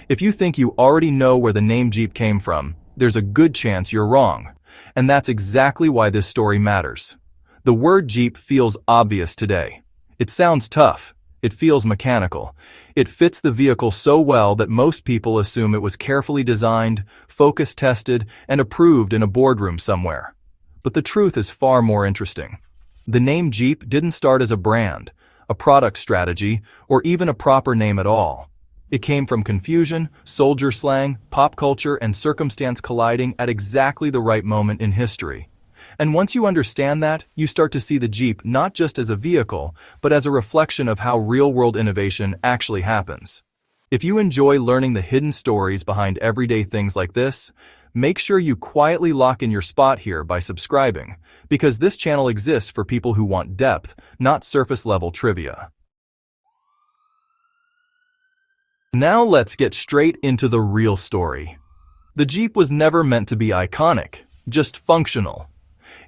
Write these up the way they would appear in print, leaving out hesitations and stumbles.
If you think you already know where the name Jeep came from, there's a good chance you're wrong. And that's exactly why this story matters. The word Jeep feels obvious today. It sounds tough. It feels mechanical. It fits the vehicle so well that most people assume it was carefully designed, focus tested, and approved in a boardroom somewhere. But the truth is far more interesting. The name Jeep didn't start as a brand, a product strategy, or even a proper name at all. It came from confusion, soldier slang, pop culture, and circumstance colliding at exactly the right moment in history. And once you understand that, you start to see the Jeep not just as a vehicle, but as a reflection of how real-world innovation actually happens. If you enjoy learning the hidden stories behind everyday things like this, make sure you quietly lock in your spot here by subscribing, because this channel exists for people who want depth, not surface-level trivia. Now let's get straight into the real story. The Jeep was never meant to be iconic, just functional.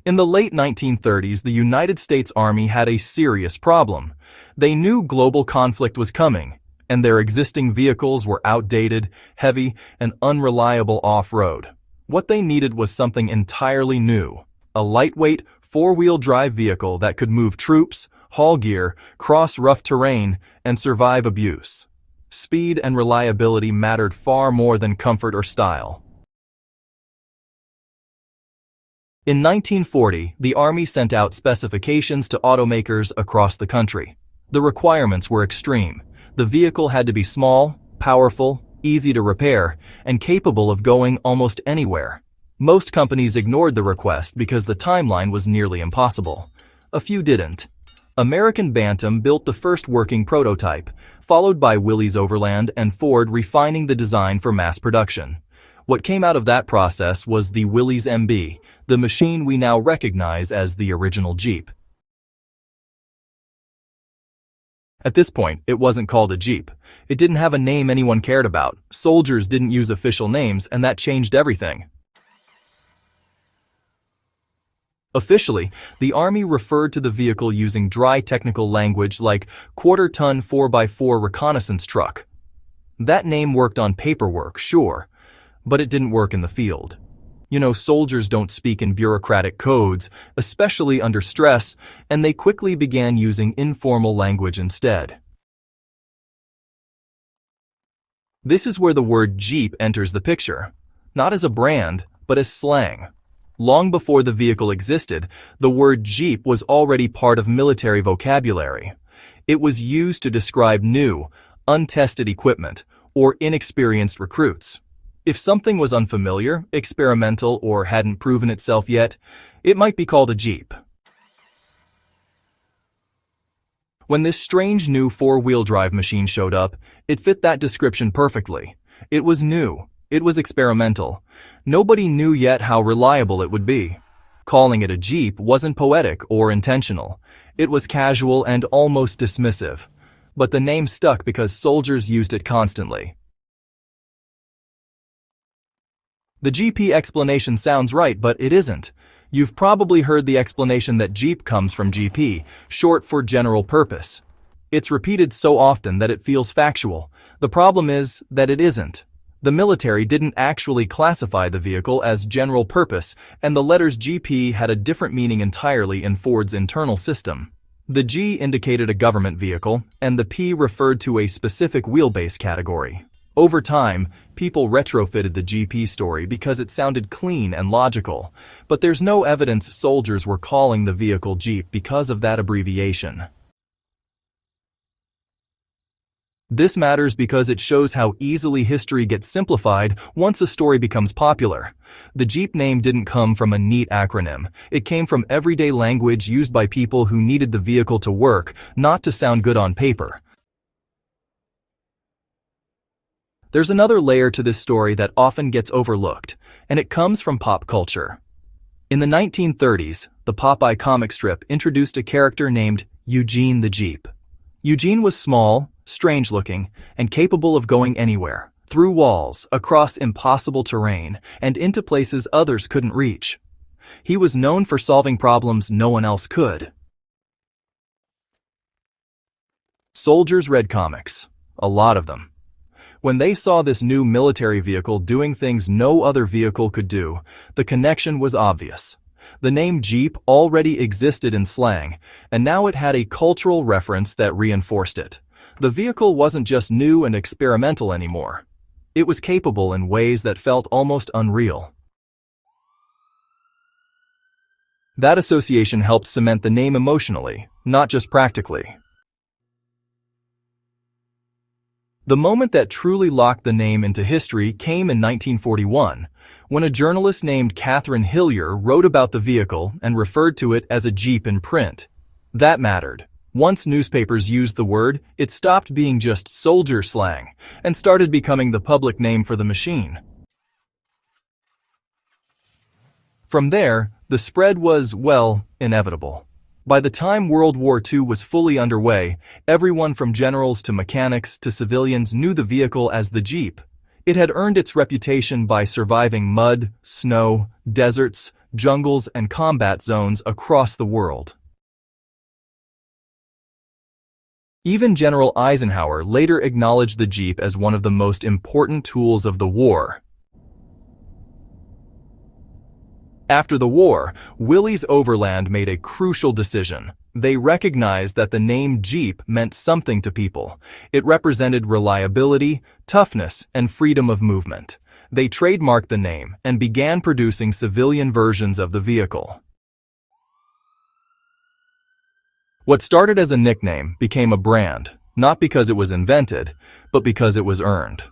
In the late 1930s, the United States Army had a serious problem. They knew global conflict was coming, and their existing vehicles were outdated, heavy, and unreliable off-road. What they needed was something entirely new, a lightweight, four-wheel drive vehicle that could move troops, haul gear, cross rough terrain, and survive abuse. Speed and reliability mattered far more than comfort or style. In 1940, the Army sent out specifications to automakers across the country. The requirements were extreme. The vehicle had to be small, powerful, easy to repair, and capable of going almost anywhere. Most companies ignored the request because the timeline was nearly impossible. A few didn't. American Bantam built the first working prototype, followed by Willys-Overland and Ford refining the design for mass production. What came out of that process was the Willys MB, the machine we now recognize as the original Jeep. At this point, it wasn't called a Jeep. It didn't have a name anyone cared about. Soldiers didn't use official names, and that changed everything. Officially, the Army referred to the vehicle using dry technical language like quarter-ton 4x4 reconnaissance truck. That name worked on paperwork, sure, but it didn't work in the field. You know, soldiers don't speak in bureaucratic codes, especially under stress, and they quickly began using informal language instead. This is where the word Jeep enters the picture, not as a brand, but as slang. Long before the vehicle existed, the word Jeep was already part of military vocabulary. It was used to describe new, untested equipment, or inexperienced recruits. If something was unfamiliar, experimental, or hadn't proven itself yet, it might be called a Jeep. When this strange new four-wheel drive machine showed up, it fit that description perfectly. It was new. It was experimental. Nobody knew yet how reliable it would be. Calling it a Jeep wasn't poetic or intentional. It was casual and almost dismissive. But the name stuck because soldiers used it constantly. The GP explanation sounds right, but it isn't. You've probably heard the explanation that Jeep comes from GP, short for general purpose. It's repeated so often that it feels factual. The problem is that it isn't. The military didn't actually classify the vehicle as general purpose, and the letters GP had a different meaning entirely in Ford's internal system. The G indicated a government vehicle, and the P referred to a specific wheelbase category. Over time, people retrofitted the GP story because it sounded clean and logical, but there's no evidence soldiers were calling the vehicle Jeep because of that abbreviation. This matters because it shows how easily history gets simplified once a story becomes popular. The Jeep name didn't come from a neat acronym. It came from everyday language used by people who needed the vehicle to work, not to sound good on paper. There's another layer to this story that often gets overlooked, and it comes from pop culture. In the 1930s, the Popeye comic strip introduced a character named Eugene the Jeep. Eugene was small, strange-looking, and capable of going anywhere, through walls, across impossible terrain, and into places others couldn't reach. He was known for solving problems no one else could. Soldiers read comics, a lot of them. When they saw this new military vehicle doing things no other vehicle could do, the connection was obvious. The name Jeep already existed in slang, and now it had a cultural reference that reinforced it. The vehicle wasn't just new and experimental anymore. It was capable in ways that felt almost unreal. That association helped cement the name emotionally, not just practically. The moment that truly locked the name into history came in 1941, when a journalist named Catherine Hillier wrote about the vehicle and referred to it as a Jeep in print. That mattered. Once newspapers used the word, it stopped being just soldier slang and started becoming the public name for the machine. From there, the spread was, well, inevitable. By the time World War II was fully underway, everyone from generals to mechanics to civilians knew the vehicle as the Jeep. It had earned its reputation by surviving mud, snow, deserts, jungles, and combat zones across the world. Even General Eisenhower later acknowledged the Jeep as one of the most important tools of the war. After the war, Willys-Overland made a crucial decision. They recognized that the name Jeep meant something to people. It represented reliability, toughness, and freedom of movement. They trademarked the name and began producing civilian versions of the vehicle. What started as a nickname became a brand, not because it was invented, but because it was earned.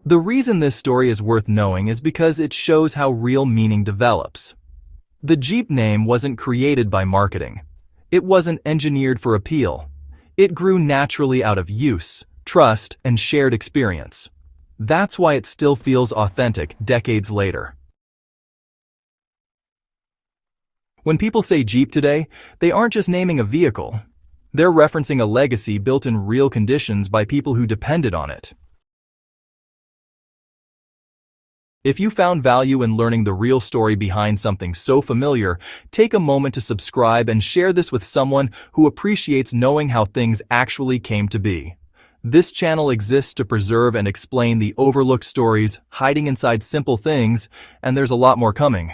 The reason this story is worth knowing is because it shows how real meaning develops. The Jeep name wasn't created by marketing. It wasn't engineered for appeal. It grew naturally out of use, trust, and shared experience. That's why it still feels authentic decades later. When people say Jeep today, they aren't just naming a vehicle. They're referencing a legacy built in real conditions by people who depended on it. If you found value in learning the real story behind something so familiar, take a moment to subscribe and share this with someone who appreciates knowing how things actually came to be. This channel exists to preserve and explain the overlooked stories hiding inside simple things, and there's a lot more coming.